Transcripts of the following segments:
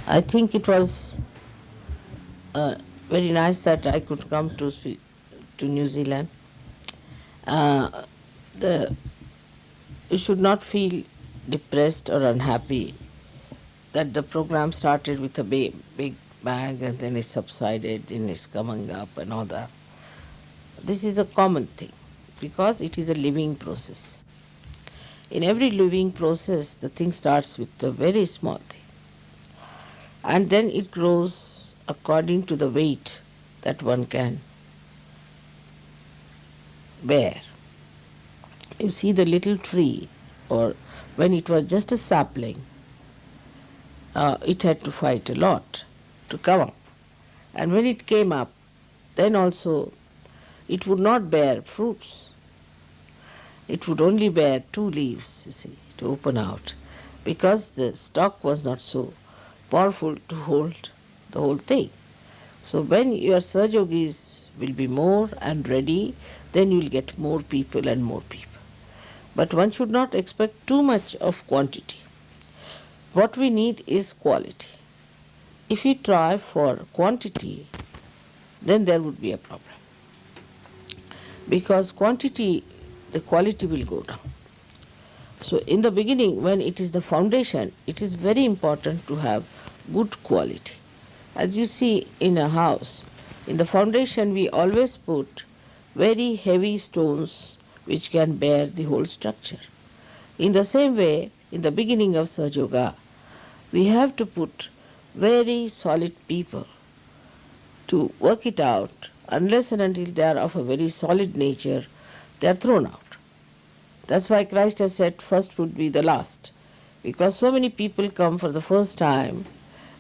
I think it was very nice that I could come to New Zealand. Uh, the You should not feel depressed or unhappy that the program started with a big bang and then it subsided and it's coming up and all that. This is a common thing because it is a living process. In every living process, the thing starts with a very small thing and then it grows according to the weight that one can bear. You see the little tree, or when it was just a sapling, it had to fight a lot to come up. And when it came up, then also it would not bear fruits. It would only bear two leaves, you see, to open out, because the stalk was not so powerful to hold the whole thing. So when your Sahajogis will be more and ready, then you will get more people and more people. But one should not expect too much of quantity. What we need is quality. If we try for quantity, then there would be a problem. Because quantity, the quality will go down. So in the beginning, when it is the foundation, it is very important to have good quality. As you see in a house, in the foundation we always put very heavy stones which can bear the whole structure. In the same way, in the beginning of Sahaja Yoga, we have to put very solid people to work it out. Unless and until they are of a very solid nature, they are thrown out. That's why Christ has said first would be the last. Because so many people come for the first time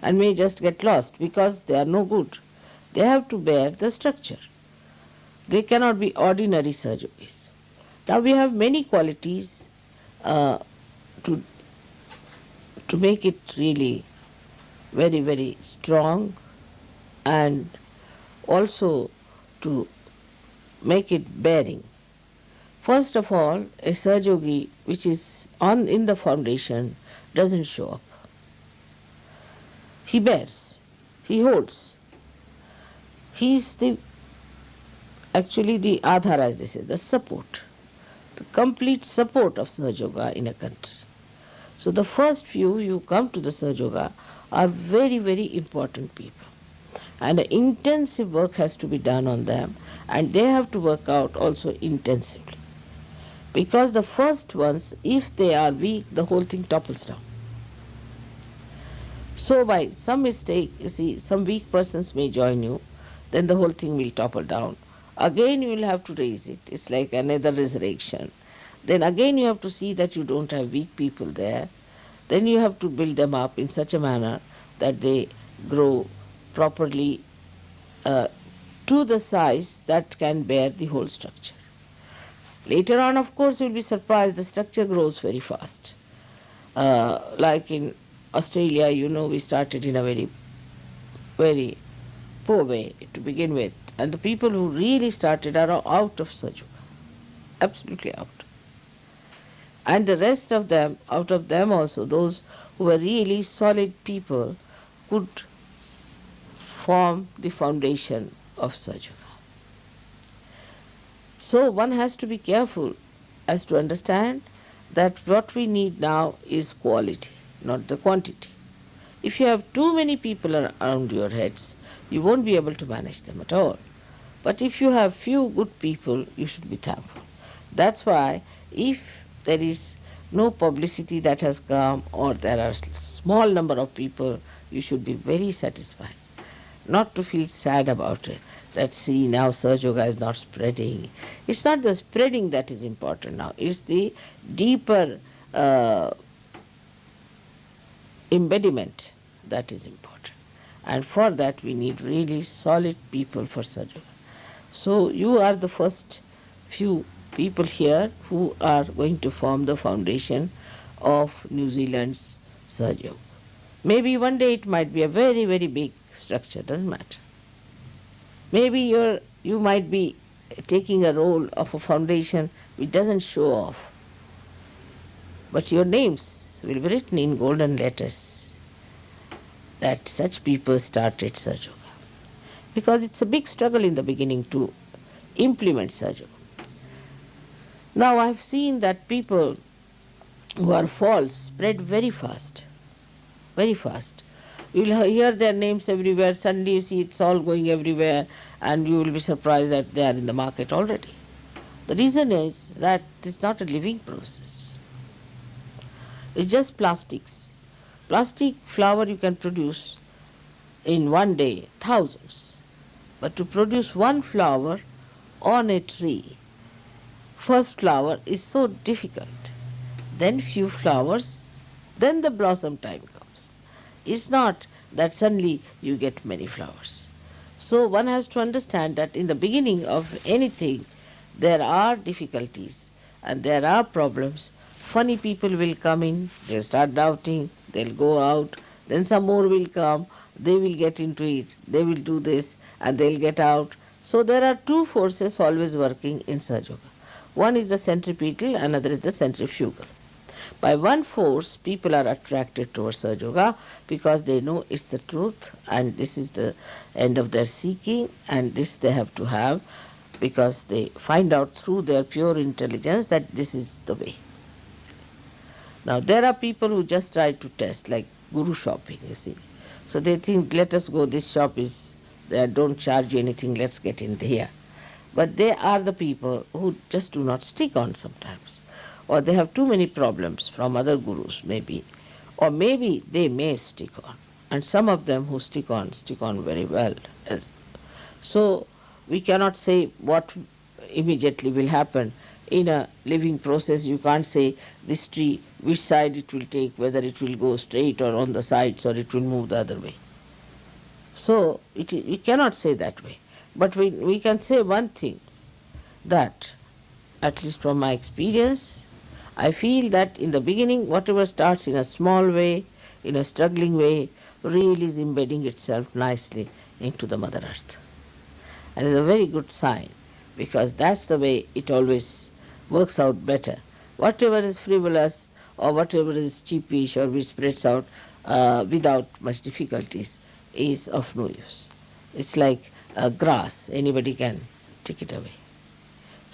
and may just get lost because they are no good. They have to bear the structure. They cannot be ordinary Sahajogis. Now we have many qualities to make it really very, very strong, and also to make it bearing. First of all, a Sahajogi which is in the foundation doesn't show up. He bears, he holds. He's actually the Adhara, as they say, the support, the complete support of Sahaja Yoga in a country. So the first few you come to the Sahaja Yoga are very, very important people. And intensive work has to be done on them, and they have to work out also intensively. Because the first ones, if they are weak, the whole thing topples down. So by some mistake, you see, some weak persons may join you, then the whole thing will topple down. Again you will have to raise it. It's like another resurrection. Then again you have to see that you don't have weak people there. Then you have to build them up in such a manner that they grow properly to the size that can bear the whole structure. Later on, of course, you will be surprised, the structure grows very fast. Like in Australia, we started in a very, very poor way to begin with. And the people who really started are out of Sahaja Yoga, absolutely out. And the rest of them, out of them also, those who were really solid people could form the foundation of Sahaja Yoga. So one has to be careful as to understand that what we need now is quality, not the quantity. If you have too many people around your heads, you won't be able to manage them at all. But if you have few good people, you should be thankful. That's why if there is no publicity that has come, or there are small number of people, you should be very satisfied. Not to feel sad about it, that see now Sahaja Yoga is not spreading. It's not the spreading that is important now, it's the deeper embodiment that is important. And for that we need really solid people for Sahaja Yoga. So you are the first few people here who are going to form the foundation of New Zealand's Sahaja Yoga. Maybe one day it might be a very, very big structure, doesn't matter. Maybe you might be taking a role of a foundation which doesn't show off, but your names will be written in golden letters that such people started Sahaja Yoga. Because it's a big struggle in the beginning to implement Sahaja Yoga. Now I've seen that people who are false spread very fast, very fast. You will hear their names everywhere, suddenly you see it's all going everywhere, and you will be surprised that they are in the market already. The reason is that it's not a living process. It's just plastics. Plastic flower you can produce in one day, thousands. But to produce one flower on a tree, first flower is so difficult. Then few flowers, then the blossom time comes. It's not that suddenly you get many flowers. So one has to understand that in the beginning of anything, there are difficulties and there are problems. Funny people will come in, they'll start doubting, they'll go out, then some more will come, they will get into it, they will do this and they'll get out. So there are two forces always working in Sahaja Yoga. One is the centripetal, another is the centrifugal. By one force, people are attracted towards Sahaja Yoga because they know it's the truth and this is the end of their seeking and this they have to have, because they find out through their pure intelligence that this is the way. Now there are people who just try to test, like guru shopping, you see. So they think, let us go, this shop is there, don't charge you anything, let's get in here. But they are the people who just do not stick on sometimes. Or they have too many problems from other gurus maybe. Or maybe they may stick on. And some of them who stick on very well. So we cannot say what immediately will happen. In a living process, you can't say this tree, which side it will take, whether it will go straight or on the sides or it will move the other way. So we cannot say that way. But we can say one thing, that at least from my experience, I feel that in the beginning, whatever starts in a small way, in a struggling way, really is embedding itself nicely into the Mother Earth. And it's a very good sign, because that's the way it always works out better. Whatever is frivolous or whatever is cheapish or which spreads out without much difficulties is of no use. It's like grass, anybody can take it away.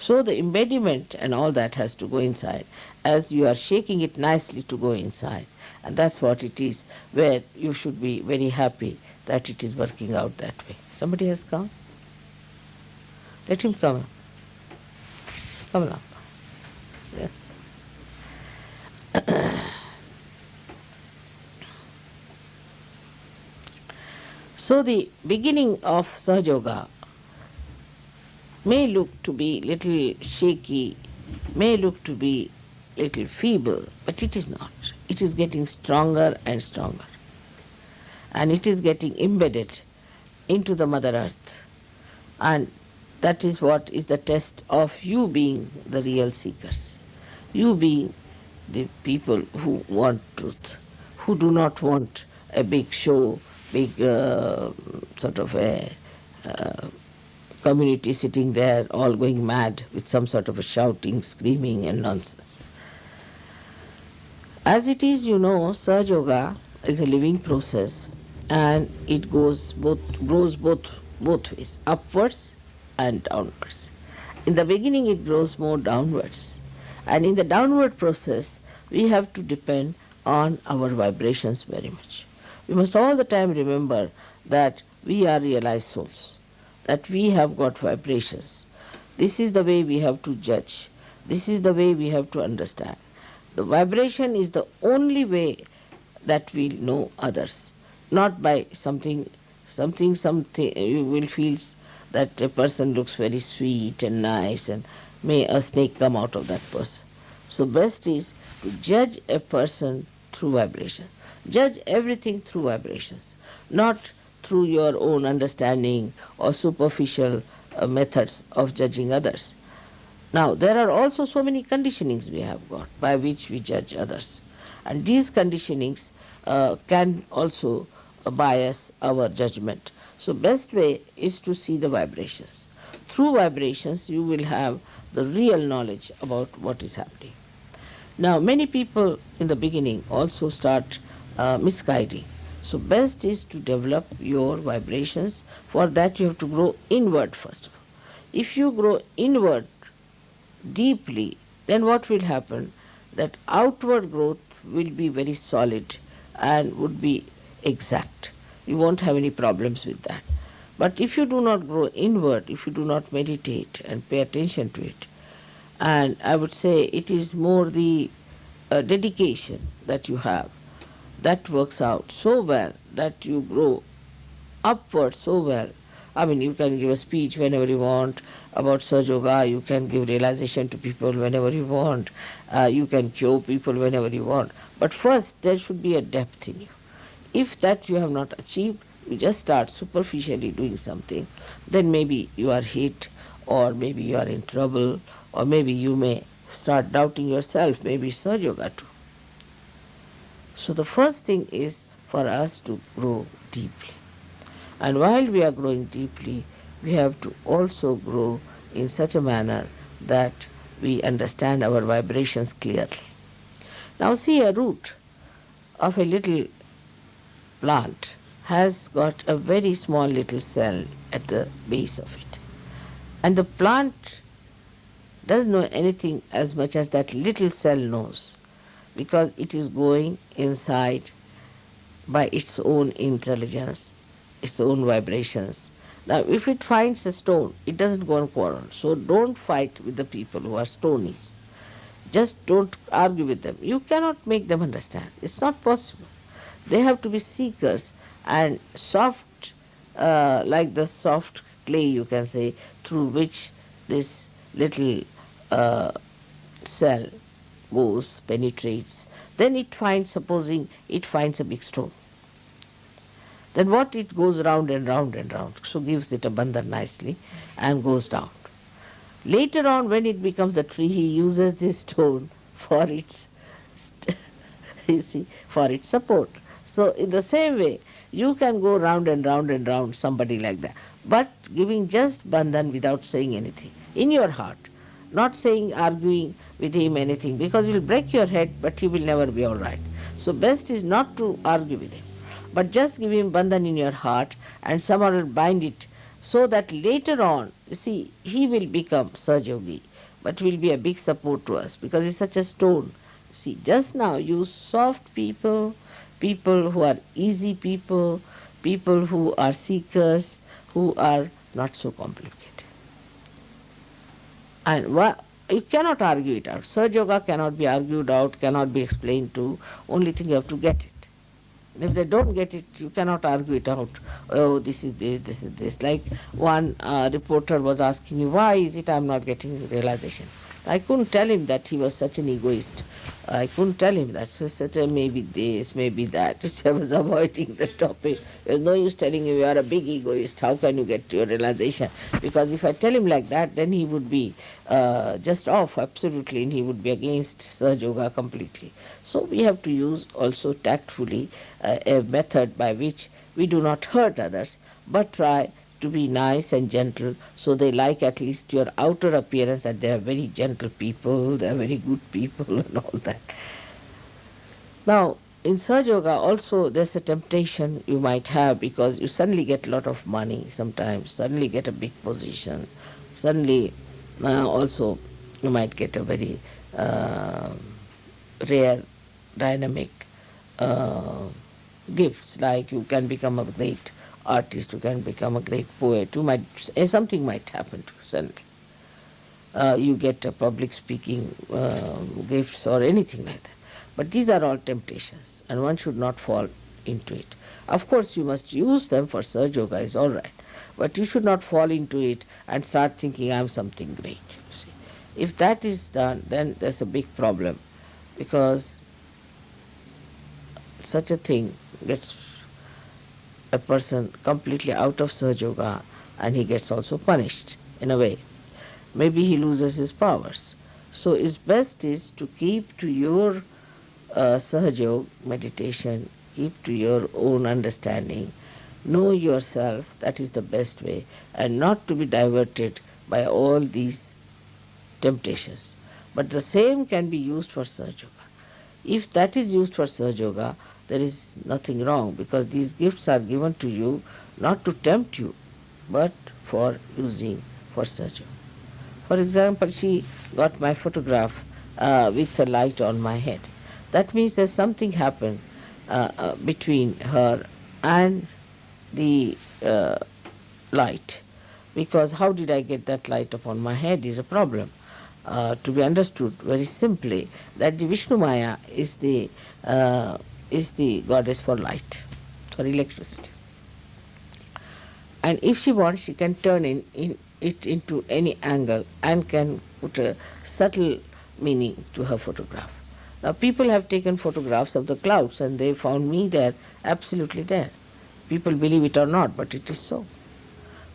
So the embediment and all that has to go inside, as you are shaking it nicely to go inside. And that's what it is, where you should be very happy that it is working out that way. Somebody has come? Let him come. Come along. Yeah. So the beginning of Sahaja Yoga may look to be little shaky, may look to be little feeble, but it is not. It is getting stronger and stronger. And it is getting embedded into the Mother Earth. And that is what is the test of you being the real seekers. You being the people who want truth, who do not want a big show, big sort of a community sitting there all going mad with some sort of a shouting, screaming and nonsense. As it is, Sahaja Yoga is a living process, and it grows both ways, upwards and downwards. In the beginning it grows more downwards, and in the downward process we have to depend on our vibrations very much. We must all the time remember that we are realized souls, that we have got vibrations. This is the way we have to judge. This is the way we have to understand. The vibration is the only way that we know others, not by something. You will feel that a person looks very sweet and nice, and may a snake come out of that person. So best is to judge a person through vibration. Judge everything through vibrations, not through your own understanding or superficial methods of judging others. Now, there are also so many conditionings we have got by which we judge others. And these conditionings can also bias our judgment. So best way is to see the vibrations. Through vibrations, you will have the real knowledge about what is happening. Now, many people in the beginning also start misguiding. So best is to develop your vibrations. For that you have to grow inward first of all. If you grow inward deeply, then what will happen? That outward growth will be very solid and would be exact. You won't have any problems with that. But if you do not grow inward, if you do not meditate and pay attention to it, and I would say it is more the dedication that you have that works out so well that you grow upward so well. I mean, you can give a speech whenever you want about Sahaja Yoga, you can give realization to people whenever you want, you can cure people whenever you want. But first, there should be a depth in you. If that you have not achieved, you just start superficially doing something, then maybe you are hit, or maybe you are in trouble, or maybe you may start doubting yourself, maybe Sahaja Yoga too. So the first thing is for us to grow deeply. And while we are growing deeply, we have to also grow in such a manner that we understand our vibrations clearly. Now see, a root of a little plant has got a very small little cell at the base of it. And the plant doesn't know anything as much as that little cell knows, because it is going inside by its own intelligence, its own vibrations. Now, if it finds a stone, it doesn't go and quarrel. So don't fight with the people who are stonies. Just don't argue with them. You cannot make them understand. It's not possible. They have to be seekers and soft, like the soft clay, you can say, through which this little cell goes, penetrates. Then it finds, supposing it finds a big stone. Then what it goes round and round and round, so gives it a bandhan nicely and goes down. Later on, when it becomes a tree, he uses this stone for its, you see, for its support. So in the same way, you can go round and round and round somebody like that, but giving just bandhan without saying anything in your heart, not saying, arguing with him anything, because you will break your head, but he will never be all right. So best is not to argue with him, but just give him bandhan in your heart and somehow bind it, so that later on, you see, he will become Sahaja, but will be a big support to us because it's such a stone. See, just now you soft people, people who are easy people, people who are seekers, who are not so complicated. And you cannot argue it out. Sahaja Yoga cannot be argued out, cannot be explained to. Only thing you have to get it. And if they don't get it, you cannot argue it out. Oh, this is this, this is this. Like one reporter was asking me, why is it I'm not getting realization? I couldn't tell him that he was such an egoist. I couldn't tell him that. So he said, maybe this, maybe that. Which I was avoiding the topic. There's no use telling him you are a big egoist. How can you get to your realization? Because if I tell him like that, then he would be just off absolutely, and he would be against Sahaja Yoga completely. So we have to use also tactfully a method by which we do not hurt others, but try to be nice and gentle, so they like at least your outer appearance that they are very gentle people, they are very good people and all that. Now, in Sahaja Yoga also there's a temptation you might have, because you suddenly get a lot of money sometimes, suddenly get a big position, suddenly also you might get a very rare, dynamic gifts, like you can become a great artist, you can become a great poet, you might, something might happen to you suddenly. You get a public speaking gifts or anything like that. But these are all temptations, and one should not fall into it. Of course, you must use them for Sahaja Yoga, is all right, but you should not fall into it and start thinking I'm something great. You see, if that is done, then there's a big problem, because such a thing gets a person completely out of Sahaja Yoga, and he gets also punished in a way. Maybe he loses his powers. So it's best is to keep to your Sahaja Yoga meditation, keep to your own understanding, know yourself, that is the best way, and not to be diverted by all these temptations. But the same can be used for Sahaja Yoga. If that is used for Sahaja Yoga, there is nothing wrong, because these gifts are given to you not to tempt you, but for using for Sahaja Yoga. For example, she got my photograph with the light on my head. That means there's something happened between her and the light. Because how did I get that light upon my head is a problem. To be understood very simply, that the Vishnu Maya is the goddess for light, for electricity. And if she wants, she can turn it into any angle and can put a subtle meaning to her photograph. Now, people have taken photographs of the clouds and they found me there, absolutely there. People believe it or not, but it is so.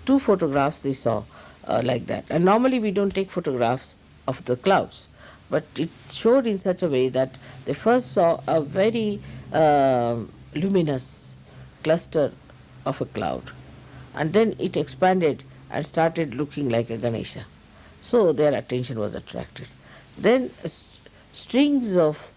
2 photographs they saw like that. And normally we don't take photographs of the clouds, but it showed in such a way that they first saw a very luminous cluster of a cloud, and then it expanded and started looking like a Ganesha. So their attention was attracted. Then strings of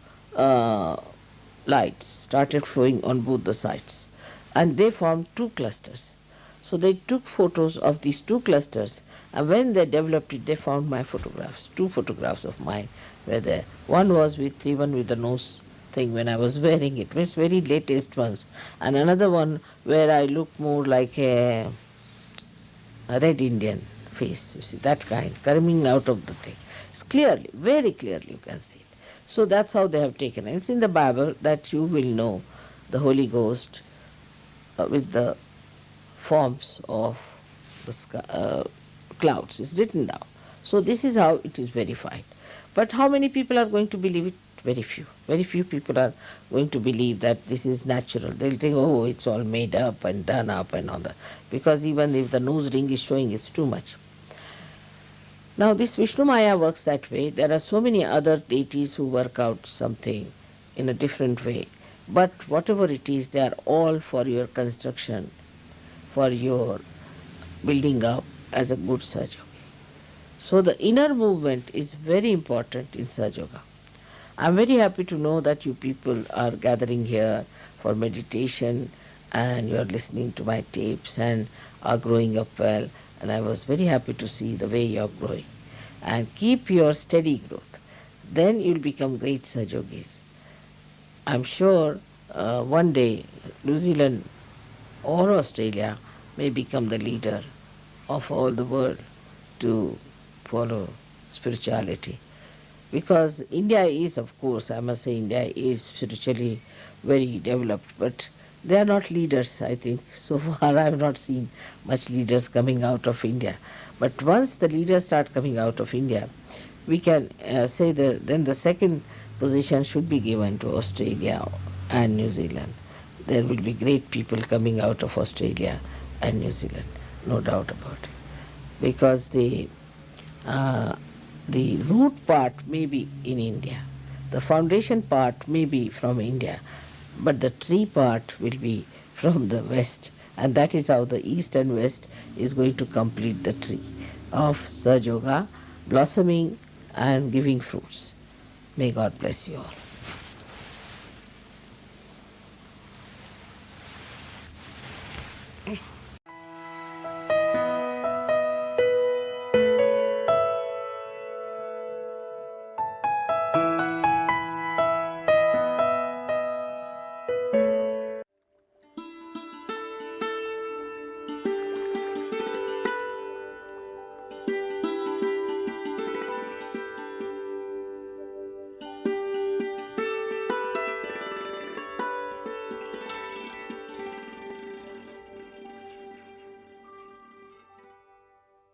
lights started flowing on both the sides, and they formed 2 clusters. So they took photos of these 2 clusters, and when they developed it, they found my photographs. 2 photographs of mine were there. One was even with the nose thing when I was wearing it, it's very latest ones, and another one where I look more like a Red Indian face, you see, that kind, coming out of the thing. It's clearly, very clearly you can see it. So that's how they have taken it. It's in the Bible that you will know the Holy Ghost with the forms of the clouds. It's written down. So this is how it is verified. But how many people are going to believe it? Very few. Very few people are going to believe that this is natural. They'll think, oh, it's all made up and done up and all that. Because even if the nose ring is showing, it's too much. Now this Vishnu Maya works that way. There are so many other deities who work out something in a different way. But whatever it is, they are all for your construction, for your building up as a good Sahaja Yoga. So the inner movement is very important in Sahaja Yoga. I am very happy to know that you people are gathering here for meditation and you are listening to my tapes and are growing up well, and I was very happy to see the way you are growing. And keep your steady growth. Then you will become great Sahaja Yogis. I am sure one day New Zealand or Australia may become the leader of all the world to follow spirituality. Because India is, of course, I must say India is spiritually very developed, but they are not leaders, I think. So far I have not seen much leaders coming out of India. But once the leaders start coming out of India, we can say that then the second position should be given to Australia and New Zealand. There will be great people coming out of Australia and New Zealand, no doubt about it. Because the root part may be in India, the foundation part may be from India, but the tree part will be from the West, and that is how the East and West is going to complete the tree of Sahaja Yoga, blossoming and giving fruits. May God bless you all.